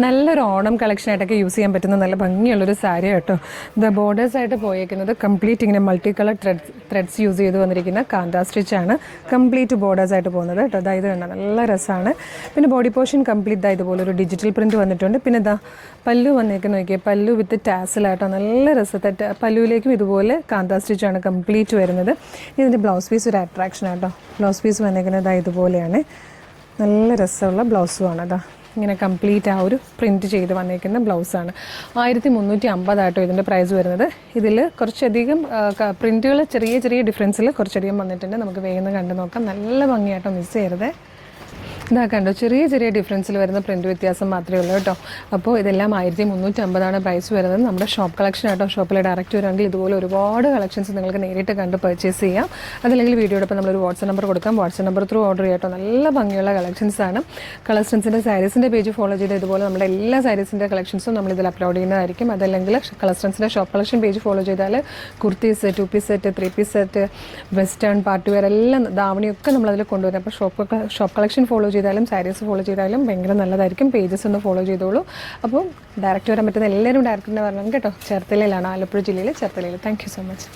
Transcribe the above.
നല്ലൊരു ഓണം കളക്ഷനായിട്ടൊക്കെ യൂസ് ചെയ്യാൻ പറ്റുന്ന നല്ല ഭംഗിയുള്ളൊരു സാരി കേട്ടോ. ഇത് ബോർഡേഴ്സായിട്ട് പോയേക്കുന്നത് കംപ്ലീറ്റ് ഇങ്ങനെ മൾട്ടി കളർ ത്രെഡ്സ് യൂസ് ചെയ്ത് വന്നിരിക്കുന്ന കാന്ത സ്റ്റിച്ചാണ്. കംപ്ലീറ്റ് ബോർഡേഴ്സായിട്ട് പോകുന്നത് കേട്ടോ. ഇത് കണ്ട നല്ല രസമാണ്. പിന്നെ ബോഡി പോർഷൻ കംപ്ലീറ്റ് ഇതുപോലെ ഒരു ഡിജിറ്റൽ പ്രിൻറ്റ് വന്നിട്ടുണ്ട്. പിന്നെ പല്ലു വന്നേക്കുന്ന നോക്കിയാൽ പല്ലു വിത്ത് ടാസിലായിട്ടോ നല്ല രസത്തെ പല്ലുവിലേക്കും ഇതുപോലെ കാന്ത സ്റ്റിച്ചാണ് കംപ്ലീറ്റ് വരുന്നത്. ഇതിൻ്റെ ബ്ലൗസ് പീസ് ഒരു അട്രാക്ഷൻ ആട്ടോ. ബ്ലൗസ് പീസ് വന്നേക്കുന്നത് ഇതുപോലെയാണ്. നല്ല രസമുള്ള ബ്ലൗസുമാണ്. ഇങ്ങനെ കംപ്ലീറ്റ് ആ ഒരു പ്രിൻറ്റ് ചെയ്ത് വന്നേക്കുന്ന ബ്ലൗസാണ്. 1350 ഇതിൻ്റെ പ്രൈസ് വരുന്നത്. ഇതിൽ കുറച്ചധികം പ്രിൻറ്റുകൾ ചെറിയ ഡിഫറൻസിൽ കുറച്ചധികം വന്നിട്ടുണ്ട്. നമുക്ക് വേഗം കണ്ടു നോക്കാം. നല്ല ഭംഗിയായിട്ടോ, മിസ് ചെയ്യരുത്. കണ്ടോ, ചെറിയ ഡിഫറൻസിൽ വരുന്ന പ്രിൻറ്റ് വ്യത്യാസം മാത്രമേ ഉള്ളൂ കേട്ടോ. അപ്പോൾ ഇതെല്ലാം 1350 പ്രൈസ് വരുന്നത്. നമ്മുടെ ഷോപ്പ് കളക്ഷൻ ആട്ടോ. ഷോപ്പിൽ ഡയറക്റ്റ് വരുമെങ്കിൽ ഇതുപോലെ ഒരുപാട് കളക്ഷൻസ് നിങ്ങൾക്ക് നേരിട്ട് കണ്ട് പർച്ചേസ് ചെയ്യാം. അതല്ലെങ്കിൽ വീഡിയോടൊപ്പം നമ്മളൊരു വാട്സ്ആപ്പ് നമ്പർ കൊടുക്കാം. വാട്സ്ആപ്പ് നമ്പർ ത്രൂ ഓർഡർ ചെയ്യാട്ടോ. നല്ല ഭംഗിയുള്ള കളക്ഷൻസാണ്. കളർസ്റ്റൻസിൻ്റെ സാരീസിൻ്റെ പേജ് ഫോളോ ചെയ്ത് ഇതുപോലെ നമ്മുടെ എല്ലാ സാരീസിൻ്റെ കളക്ഷൻസും നമ്മളിതിൽ അപ്ലോഡ് ചെയ്യുന്നതായിരിക്കും. അതല്ലെങ്കിൽ കളർസ്റ്റൻസിൻ്റെ ഷോപ്പ് കളക്ഷൻ പേജ് ഫോളോ ചെയ്താൽ kurtis, 2 piece set, 3 piece set, western, party wear എല്ലാം ധാവണിയൊക്കെ നമ്മളതിൽ കൊണ്ടുവരും. അപ്പോൾ ഷോപ്പ് കളക്ഷൻ ഫോളോ ചെയ്താലും സാരീസ് ഫോളോ ചെയ്താലും ഭയങ്കര നല്ലതായിരിക്കും. പേജസ് ഒന്ന് ഫോളോ ചെയ്തോളൂ. അപ്പോൾ ഡയറക്റ്റ് വരാൻ പറ്റുന്ന എല്ലാവരും ഡയറക്റ്റ് തന്നെ വരണം കേട്ടോ. ചേർത്തലയിലാണ്, ആലപ്പുഴ ജില്ലയിൽ ചേർത്തലയിൽ. Thank you so much.